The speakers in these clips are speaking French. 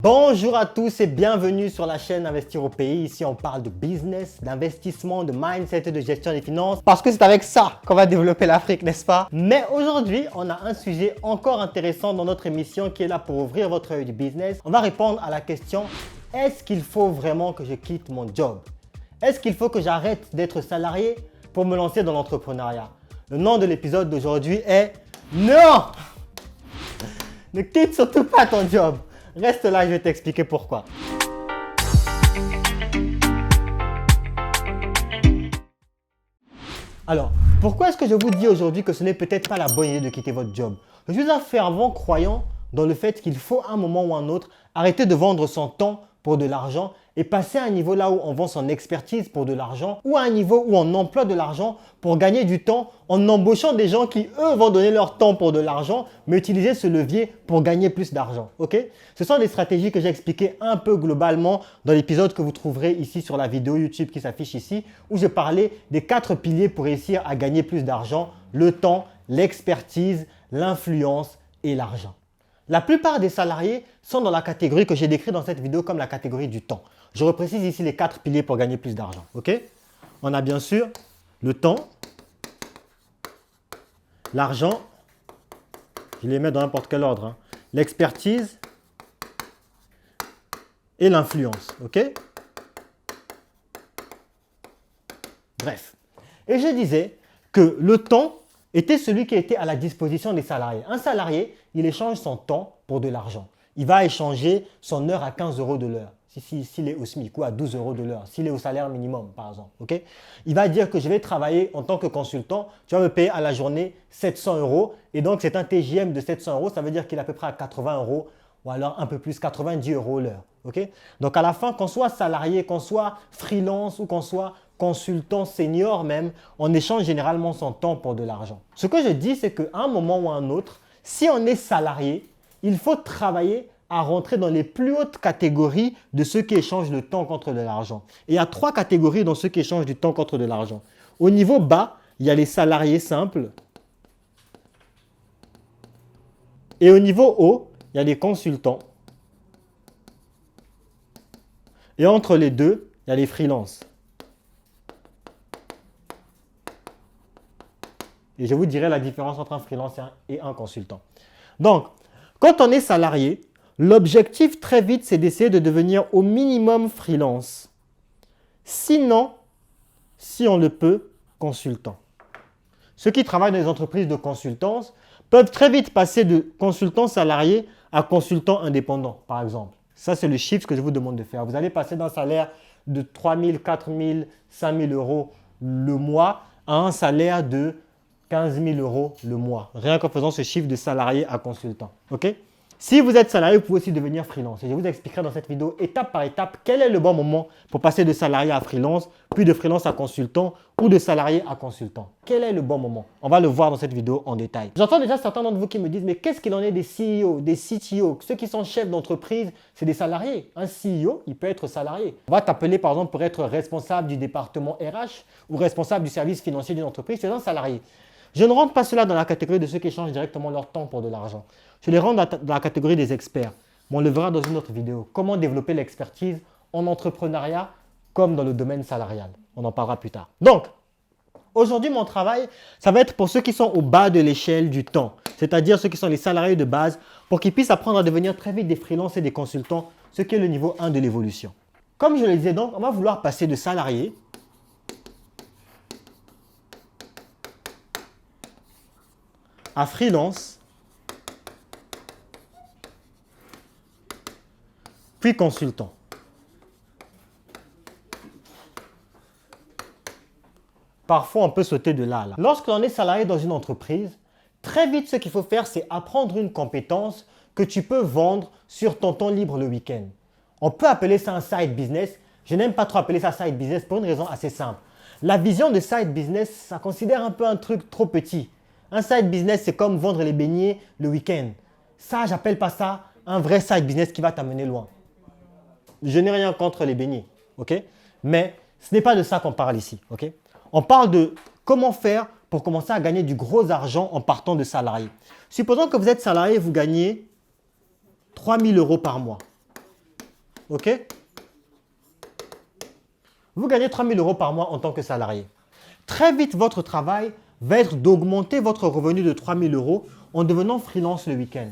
Bonjour à tous et bienvenue sur la chaîne Investir au pays. Ici, on parle de business, d'investissement, de mindset et de gestion des finances parce que c'est avec ça qu'on va développer l'Afrique, n'est-ce pas? Mais aujourd'hui, on a un sujet encore intéressant dans notre émission qui est là pour ouvrir votre œil du business. On va répondre à la question, est-ce qu'il faut vraiment que je quitte mon job? Est-ce qu'il faut que j'arrête d'être salarié pour me lancer dans l'entrepreneuriat? Le nom de l'épisode d'aujourd'hui est non! Ne quitte surtout pas ton job. Reste là, je vais t'expliquer pourquoi. Alors, pourquoi est-ce que je vous dis aujourd'hui que ce n'est peut-être pas la bonne idée de quitter votre job? Je suis un fervent croyant dans le fait qu'il faut à un moment ou à un autre arrêter de vendre son temps pour de l'argent et passer à un niveau là où on vend son expertise pour de l'argent ou à un niveau où on emploie de l'argent pour gagner du temps en embauchant des gens qui, eux, vont donner leur temps pour de l'argent, mais utiliser ce levier pour gagner plus d'argent. Ok? Ce sont des stratégies que j'ai expliquées un peu globalement dans l'épisode que vous trouverez ici sur la vidéo YouTube qui s'affiche ici, où je parlais des 4 piliers pour réussir à gagner plus d'argent: le temps, l'expertise, l'influence et l'argent. La plupart des salariés sont dans la catégorie que j'ai décrite dans cette vidéo comme la catégorie du temps. Je reprécise ici les 4 piliers pour gagner plus d'argent. Ok? On a bien sûr le temps, l'argent, je les mets dans n'importe quel ordre, hein, l'expertise et l'influence. Ok? Bref. Et je disais que le temps était celui qui était à la disposition des salariés. Un salarié, il échange son temps pour de l'argent. Il va échanger son heure à 15 € de l'heure, s'il est au SMIC, ou à 12 € de l'heure, s'il est au salaire minimum, par exemple. Okay? Il va dire que je vais travailler en tant que consultant, tu vas me payer à la journée 700 €, et donc c'est un TJM de 700 €, ça veut dire qu'il est à peu près à 80 € ou alors un peu plus, 90 € l'heure. Okay? Donc à la fin, qu'on soit salarié, qu'on soit freelance ou qu'on soit consultant senior même, on échange généralement son temps pour de l'argent. Ce que je dis, c'est qu'à un moment ou à un autre, si on est salarié, il faut travailler à rentrer dans les plus hautes catégories de ceux qui échangent le temps contre de l'argent. Et il y a 3 catégories dans ceux qui échangent du temps contre de l'argent. Au niveau bas, il y a les salariés simples. Et au niveau haut, il y a les consultants. Et entre les deux, il y a les freelances. Et je vous dirai la différence entre un freelance et un consultant. Donc, quand on est salarié, l'objectif très vite, c'est d'essayer de devenir au minimum freelance. Sinon, si on le peut, consultant. Ceux qui travaillent dans les entreprises de consultance peuvent très vite passer de consultant salarié à consultant indépendant, par exemple. Ça, c'est le chiffre que je vous demande de faire. Vous allez passer d'un salaire de 3 000, 4 000, 5 000 € le mois à un salaire de 15 000 € le mois, rien qu'en faisant ce chiffre de salarié à consultant. Ok? Si vous êtes salarié, vous pouvez aussi devenir freelance. Et je vous expliquerai dans cette vidéo, étape par étape, quel est le bon moment pour passer de salarié à freelance, puis de freelance à consultant ou de salarié à consultant. Quel est le bon moment? On va le voir dans cette vidéo en détail. J'entends déjà certains d'entre vous qui me disent, mais qu'est-ce qu'il en est des CEO, des CTO? Ceux qui sont chefs d'entreprise, c'est des salariés. Un CEO, il peut être salarié. On va t'appeler par exemple pour être responsable du département RH ou responsable du service financier d'une entreprise, c'est un salarié. Je ne rentre pas cela dans la catégorie de ceux qui échangent directement leur temps pour de l'argent. Je les rentre dans la catégorie des experts. Mais on le verra dans une autre vidéo. Comment développer l'expertise en entrepreneuriat comme dans le domaine salarial. On en parlera plus tard. Donc, aujourd'hui, mon travail, ça va être pour ceux qui sont au bas de l'échelle du temps. C'est-à-dire ceux qui sont les salariés de base pour qu'ils puissent apprendre à devenir très vite des freelances et des consultants, ce qui est le niveau 1 de l'évolution. Comme je le disais donc, on va vouloir passer de salarié à freelance, puis consultant. Parfois, on peut sauter de là à là. Lorsqu'on est salarié dans une entreprise, très vite, ce qu'il faut faire, c'est apprendre une compétence que tu peux vendre sur ton temps libre le week-end. On peut appeler ça un side business. Je n'aime pas trop appeler ça side business pour une raison assez simple. La vision de side business, ça considère un peu un truc trop petit. Un side business, c'est comme vendre les beignets le week-end. Ça, j'appelle pas ça un vrai side business qui va t'amener loin. Je n'ai rien contre les beignets, ok? Mais ce n'est pas de ça qu'on parle ici, ok? On parle de comment faire pour commencer à gagner du gros argent en partant de salarié. Supposons que vous êtes salarié et vous gagnez 3 000 € par mois. OK? Vous gagnez 3 000 € par mois en tant que salarié. Très vite, votre travail va être d'augmenter votre revenu de 3 000 € en devenant freelance le week-end.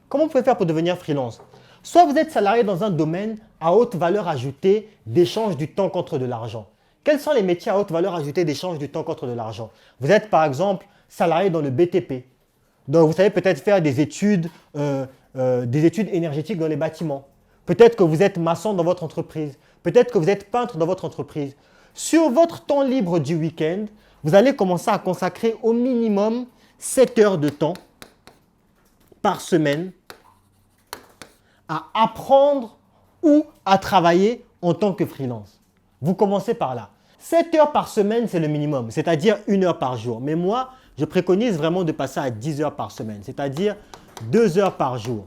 Comment vous pouvez faire pour devenir freelance? Soit vous êtes salarié dans un domaine à haute valeur ajoutée d'échange du temps contre de l'argent. Quels sont les métiers à haute valeur ajoutée d'échange du temps contre de l'argent? Vous êtes par exemple salarié dans le BTP. Donc vous savez peut-être faire des études énergétiques dans les bâtiments. Peut-être que vous êtes maçon dans votre entreprise. Peut-être que vous êtes peintre dans votre entreprise. Sur votre temps libre du week-end, vous allez commencer à consacrer au minimum 7 heures de temps par semaine à apprendre ou à travailler en tant que freelance. Vous commencez par là. 7 heures par semaine, c'est le minimum, c'est-à-dire 1 heure par jour. Mais moi, je préconise vraiment de passer à 10 heures par semaine, c'est-à-dire 2 heures par jour,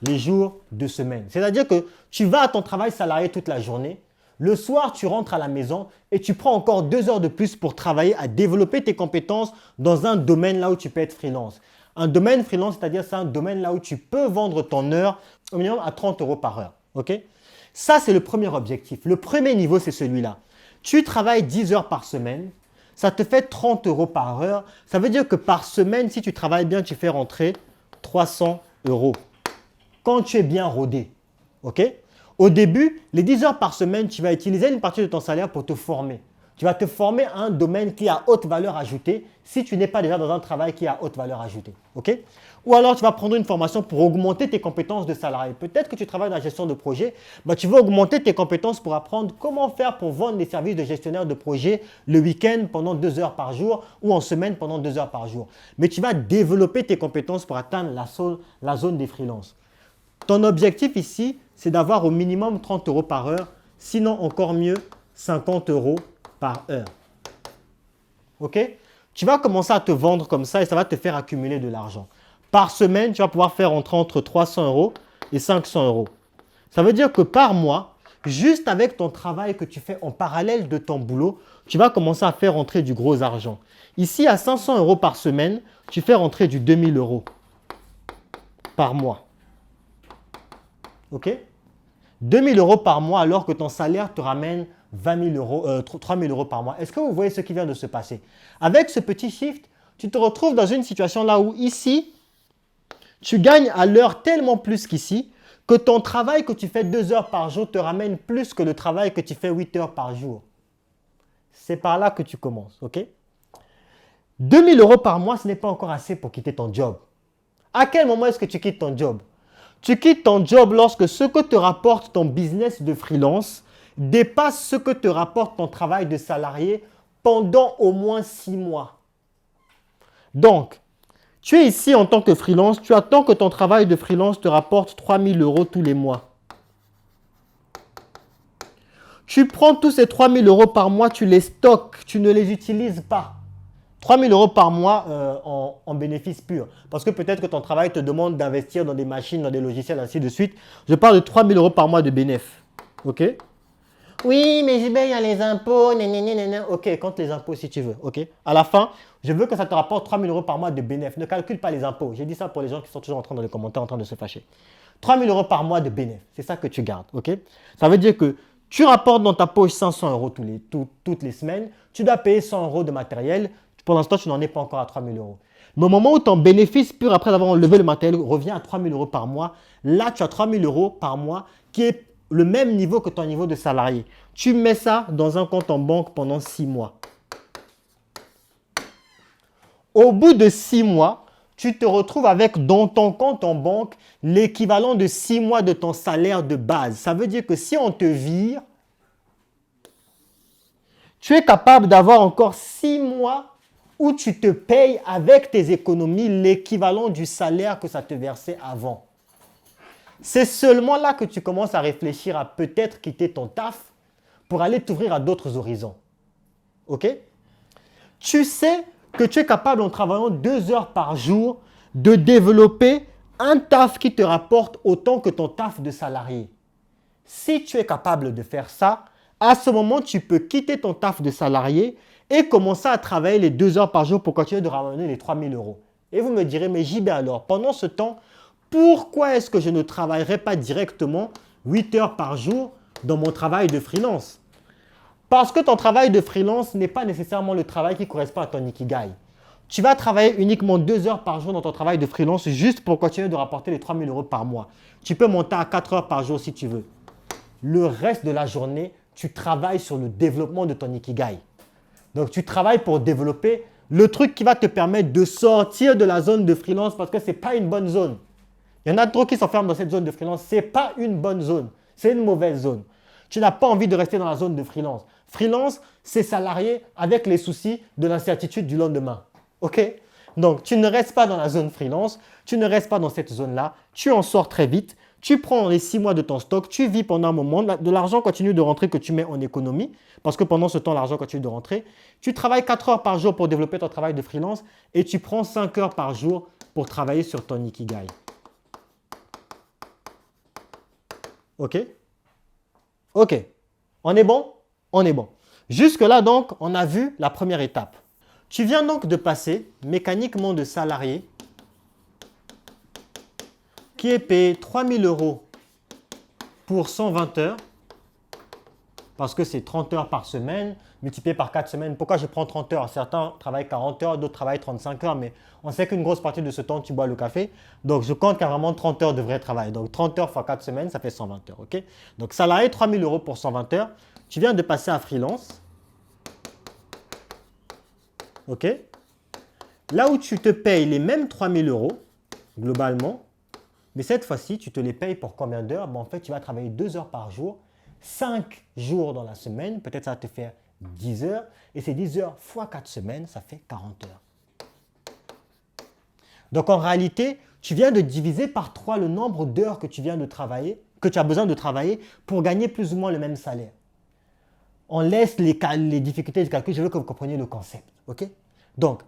les jours de semaine. C'est-à-dire que tu vas à ton travail salarié toute la journée, le soir, tu rentres à la maison et tu prends encore 2 heures de plus pour travailler à développer tes compétences dans un domaine là où tu peux être freelance. Un domaine freelance, c'est-à-dire c'est un domaine là où tu peux vendre ton heure au minimum à 30 € par heure. Okay? Ça, c'est le premier objectif. Le premier niveau, c'est celui-là. Tu travailles 10 heures par semaine, ça te fait 30 € par heure. Ça veut dire que par semaine, si tu travailles bien, tu fais rentrer 300 € quand tu es bien rodé. Okay? Au début, les 10 heures par semaine, tu vas utiliser une partie de ton salaire pour te former. Tu vas te former à un domaine qui a haute valeur ajoutée si tu n'es pas déjà dans un travail qui a haute valeur ajoutée. Okay? Ou alors, tu vas prendre une formation pour augmenter tes compétences de salarié. Peut-être que tu travailles dans la gestion de projet, tu vas augmenter tes compétences pour apprendre comment faire pour vendre des services de gestionnaire de projet le week-end pendant 2 heures par jour ou en semaine pendant 2 heures par jour. Mais tu vas développer tes compétences pour atteindre la zone des freelances. Ton objectif ici, c'est d'avoir au minimum 30 € par heure, sinon encore mieux, 50 € par heure. OK? Tu vas commencer à te vendre comme ça et ça va te faire accumuler de l'argent. Par semaine, tu vas pouvoir faire entrer entre 300 € et 500 €. Ça veut dire que par mois, juste avec ton travail que tu fais en parallèle de ton boulot, tu vas commencer à faire entrer du gros argent. Ici, à 500 € par semaine, tu fais rentrer du 2 000 € par mois. OK? 2 000 € par mois alors que ton salaire te ramène 3 000 € par mois. Est-ce que vous voyez ce qui vient de se passer? Avec ce petit shift, tu te retrouves dans une situation là où ici, tu gagnes à l'heure tellement plus qu'ici que ton travail que tu fais 2 heures par jour te ramène plus que le travail que tu fais 8 heures par jour. C'est par là que tu commences. OK? 2 000 € par mois, ce n'est pas encore assez pour quitter ton job. À quel moment est-ce que tu quittes ton job? Tu quittes ton job lorsque ce que te rapporte ton business de freelance dépasse ce que te rapporte ton travail de salarié pendant au moins 6 mois. Donc, tu es ici en tant que freelance, tu attends que ton travail de freelance te rapporte 3 000 € tous les mois. Tu prends tous ces 3 000 € par mois, tu les stockes, tu ne les utilises pas. 3 000 € par mois en bénéfice pur. Parce que peut-être que ton travail te demande d'investir dans des machines, dans des logiciels, ainsi de suite. Je parle de 3 000 € par mois de bénéfice. OK? Oui, mais il y a les impôts. OK, compte les impôts si tu veux. OK? À la fin, je veux que ça te rapporte 3 000 € par mois de bénéfice. Ne calcule pas les impôts. J'ai dit ça pour les gens qui sont toujours en train dans les commentaires, en train de se fâcher. 3 000 € par mois de bénéfice. C'est ça que tu gardes. OK? Ça veut dire que tu rapportes dans ta poche 500 € toutes les semaines. Tu dois payer 100 € de matériel. Pour l'instant, tu n'en es pas encore à 3 000 €. Mais au moment où ton bénéfice pur après avoir enlevé le matériel revient à 3 000 € par mois, là, tu as 3 000 € par mois qui est le même niveau que ton niveau de salarié. Tu mets ça dans un compte en banque pendant 6 mois. Au bout de 6 mois, tu te retrouves avec dans ton compte en banque l'équivalent de 6 mois de ton salaire de base. Ça veut dire que si on te vire, tu es capable d'avoir encore 6 mois où tu te payes avec tes économies l'équivalent du salaire que ça te versait avant. C'est seulement là que tu commences à réfléchir à peut-être quitter ton taf pour aller t'ouvrir à d'autres horizons. OK? Tu sais que tu es capable en travaillant 2 heures par jour de développer un taf qui te rapporte autant que ton taf de salarié. Si tu es capable de faire ça, à ce moment, tu peux quitter ton taf de salarié et commencer à travailler les 2 heures par jour pour continuer de ramener les 3 000 €. Et vous me direz, mais JB alors, pendant ce temps, pourquoi est-ce que je ne travaillerai pas directement 8 heures par jour dans mon travail de freelance. Parce que ton travail de freelance n'est pas nécessairement le travail qui correspond à ton ikigai. Tu vas travailler uniquement 2 heures par jour dans ton travail de freelance juste pour continuer de rapporter les 3 000 € par mois. Tu peux monter à 4 heures par jour si tu veux. Le reste de la journée, tu travailles sur le développement de ton ikigai. Donc, tu travailles pour développer le truc qui va te permettre de sortir de la zone de freelance parce que ce n'est pas une bonne zone. Il y en a trop qui s'enferment dans cette zone de freelance. Ce n'est pas une bonne zone. C'est une mauvaise zone. Tu n'as pas envie de rester dans la zone de freelance. Freelance, c'est salarié avec les soucis de l'incertitude du lendemain. OK? Donc, tu ne restes pas dans la zone freelance. Tu ne restes pas dans cette zone-là. Tu en sors très vite. Tu prends les 6 mois de ton stock. Tu vis pendant un moment. De l'argent continue de rentrer que tu mets en économie. Parce que pendant ce temps, l'argent continue de rentrer. Tu travailles 4 heures par jour pour développer ton travail de freelance. Et tu prends 5 heures par jour pour travailler sur ton ikigai. OK? OK. On est bon? On est bon. Jusque-là, donc, on a vu la première étape. Tu viens donc de passer mécaniquement de salarié qui est payé 3 000 € pour 120 heures, parce que c'est 30 heures par semaine, multiplié par 4 semaines. Pourquoi je prends 30 heures? Certains travaillent 40 heures, d'autres travaillent 35 heures, mais on sait qu'une grosse partie de ce temps, tu bois le café. Donc, je compte carrément 30 heures de vrai travail. Donc, 30 heures fois 4 semaines, ça fait 120 heures. OK? Donc, salarié, 3 000 € pour 120 heures. Tu viens de passer à freelance. OK? Là où tu te payes les mêmes 3 000 € globalement, mais cette fois-ci, tu te les payes pour combien d'heures? En fait, tu vas travailler 2 heures par jour, 5 jours dans la semaine. Peut-être ça va te faire 10 heures. Et ces 10 heures fois 4 semaines, ça fait 40 heures. Donc, en réalité, tu viens de diviser par 3 le nombre d'heures que tu viens de travailler, que tu as besoin de travailler pour gagner plus ou moins le même salaire. On laisse les difficultés de calcul. Je veux que vous compreniez le concept. OK? Donc,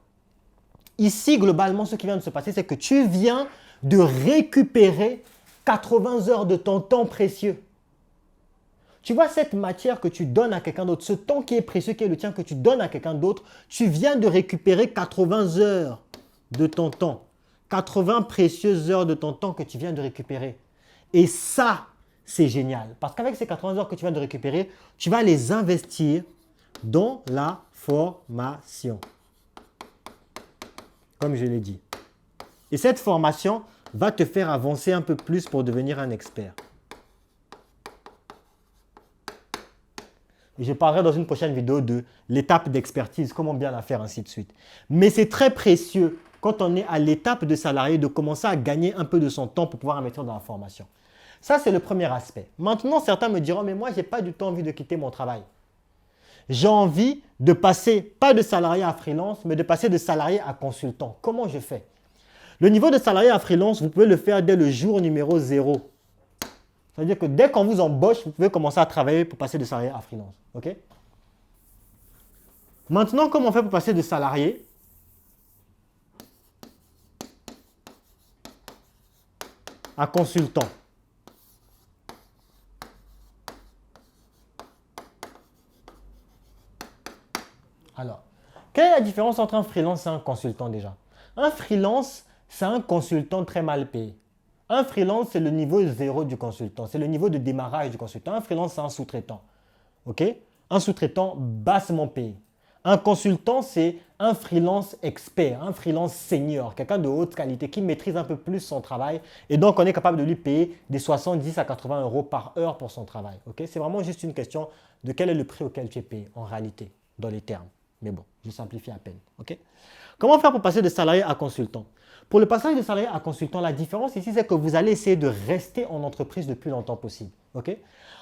ici, globalement, ce qui vient de se passer, c'est que tu viens de récupérer 80 heures de ton temps précieux. Tu vois, cette matière que tu donnes à quelqu'un d'autre, ce temps qui est précieux, qui est le tien, que tu donnes à quelqu'un d'autre, tu viens de récupérer 80 heures de ton temps. 80 précieuses heures de ton temps que tu viens de récupérer. Et ça, c'est génial. Parce qu'avec ces 80 heures que tu viens de récupérer, tu vas les investir dans la formation. Comme je l'ai dit. Et cette formation va te faire avancer un peu plus pour devenir un expert. Et je parlerai dans une prochaine vidéo de l'étape d'expertise, comment bien la faire, ainsi de suite. Mais c'est très précieux quand on est à l'étape de salarié de commencer à gagner un peu de son temps pour pouvoir investir dans la formation. Ça, c'est le premier aspect. Maintenant, certains me diront, mais moi, je n'ai pas du tout envie de quitter mon travail. J'ai envie de passer, pas de salarié à freelance, mais de passer de salarié à consultant. Comment je fais? Le niveau de salarié à freelance, vous pouvez le faire dès le jour numéro 0. C'est-à-dire que dès qu'on vous embauche, vous pouvez commencer à travailler pour passer de salarié à freelance. OK? Maintenant, comment on fait pour passer de salarié à consultant? Alors, quelle est la différence entre un freelance et un consultant déjà? Un freelance, c'est un consultant très mal payé. Un freelance, c'est le niveau 0 du consultant. C'est le niveau de démarrage du consultant. Un freelance, c'est un sous-traitant. OK? Un sous-traitant bassement payé. Un consultant, c'est un freelance expert, un freelance senior, quelqu'un de haute qualité qui maîtrise un peu plus son travail et donc on est capable de lui payer des 70 à 80 € par heure pour son travail. OK? C'est vraiment juste une question de quel est le prix auquel tu es payé en réalité, dans les termes. Mais bon, je simplifie à peine. OK? Comment faire pour passer de salarié à consultant? Pour le passage de salarié à consultant, la différence ici, c'est que vous allez essayer de rester en entreprise le plus longtemps possible. OK?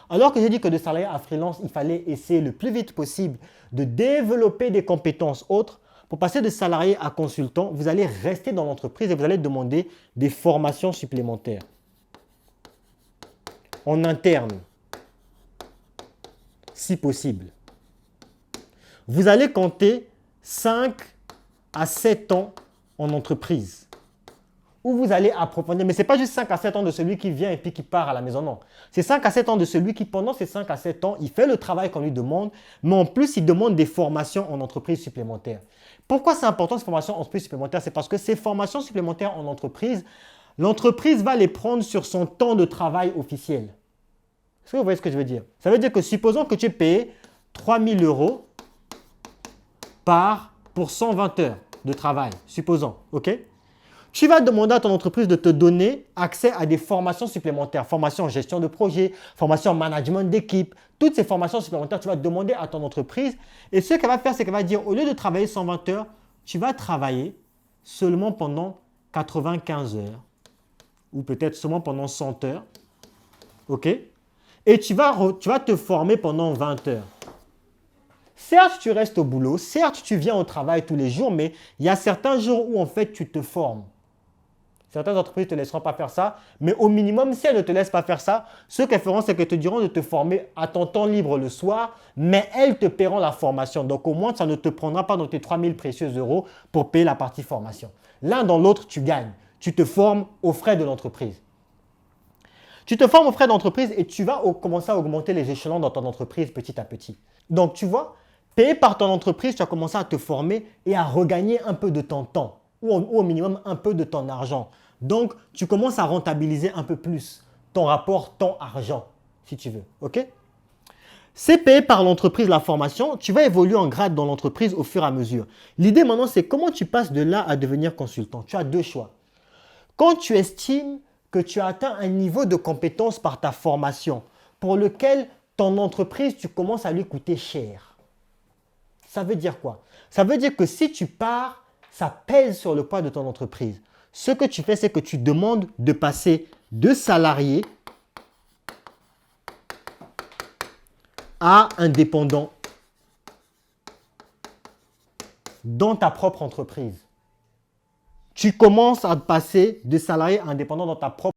Alors que j'ai dit que de salarié à freelance, il fallait essayer le plus vite possible de développer des compétences autres. Pour passer de salarié à consultant, vous allez rester dans l'entreprise et vous allez demander des formations supplémentaires. En interne, si possible. Vous allez compter 5 à 7 ans en entreprise où vous allez approfondir. Mais ce n'est pas juste 5 à 7 ans de celui qui vient et puis qui part à la maison, non. C'est 5 à 7 ans de celui qui, pendant ces 5 à 7 ans, il fait le travail qu'on lui demande, mais en plus, il demande des formations en entreprise supplémentaires. Pourquoi c'est important ces formations en entreprise supplémentaires? C'est parce que ces formations supplémentaires en entreprise, l'entreprise va les prendre sur son temps de travail officiel. Est-ce que vous voyez ce que je veux dire? Ça veut dire que supposons que tu es payé 3 000 euros pour 120 heures de travail, supposons, ok? Tu vas demander à ton entreprise de te donner accès à des formations supplémentaires, formation en gestion de projet, formation en management d'équipe, toutes ces formations supplémentaires, tu vas demander à ton entreprise et ce qu'elle va faire, c'est qu'elle va dire au lieu de travailler 120 heures, tu vas travailler seulement pendant 95 heures ou peut-être seulement pendant 100 heures, ok? Et tu vas te former pendant 20 heures. Certes, tu restes au boulot, certes, tu viens au travail tous les jours, mais il y a certains jours où en fait tu te formes. Certaines entreprises ne te laisseront pas faire ça, mais au minimum, si elles ne te laissent pas faire ça, ce qu'elles feront, c'est qu'elles te diront de te former à ton temps libre le soir, mais elles te paieront la formation. Donc au moins, ça ne te prendra pas dans tes 3 000 précieux euros pour payer la partie formation. L'un dans l'autre, tu gagnes. Tu te formes aux frais de l'entreprise. Tu te formes aux frais d'entreprise et tu vas commencer à augmenter les échelons dans ton entreprise petit à petit. Donc tu vois, payé par ton entreprise, tu vas commencer à te former et à regagner un peu de ton temps ou au minimum un peu de ton argent. Donc, tu commences à rentabiliser un peu plus ton rapport temps-argent, si tu veux. OK? C'est payé par l'entreprise la formation, tu vas évoluer en grade dans l'entreprise au fur et à mesure. L'idée maintenant, c'est comment tu passes de là à devenir consultant. Tu as deux choix. Quand tu estimes que tu as atteint un niveau de compétence par ta formation pour lequel ton entreprise, tu commences à lui coûter cher. Ça veut dire quoi? Ça veut dire que si tu pars, ça pèse sur le poids de ton entreprise. Ce que tu fais, c'est que tu demandes de passer de salarié à indépendant dans ta propre entreprise. Tu commences à passer de salarié à indépendant dans ta propre